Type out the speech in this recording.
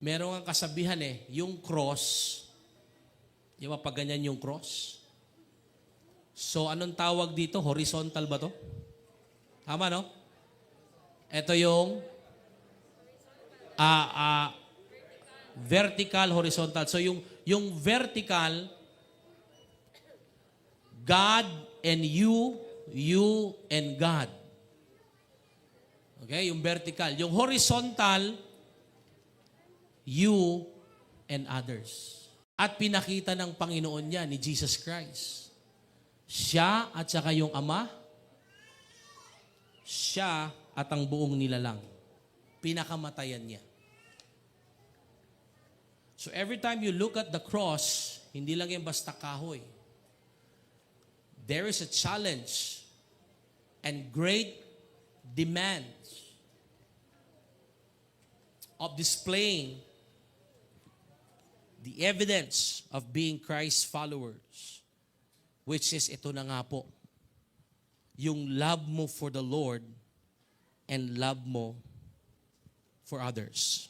Meron ang kasabihan yung cross, yung pag ganyan yung cross. So, anong tawag dito? Horizontal ba to? Tama, no? Ito yung vertical, horizontal. So, yung vertical, God and you and God. Okay? Yung vertical. Yung horizontal, you and others. At pinakita ng Panginoon niya, ni Jesus Christ. Siya at saka yung Ama, siya at ang buong nilalang. Pinakamatayan niya. So every time you look at the cross, hindi lang yung basta kahoy. There is a challenge and great demands of displaying the evidence of being Christ's followers, which is ito na nga po, yung love mo for the Lord and love mo for others.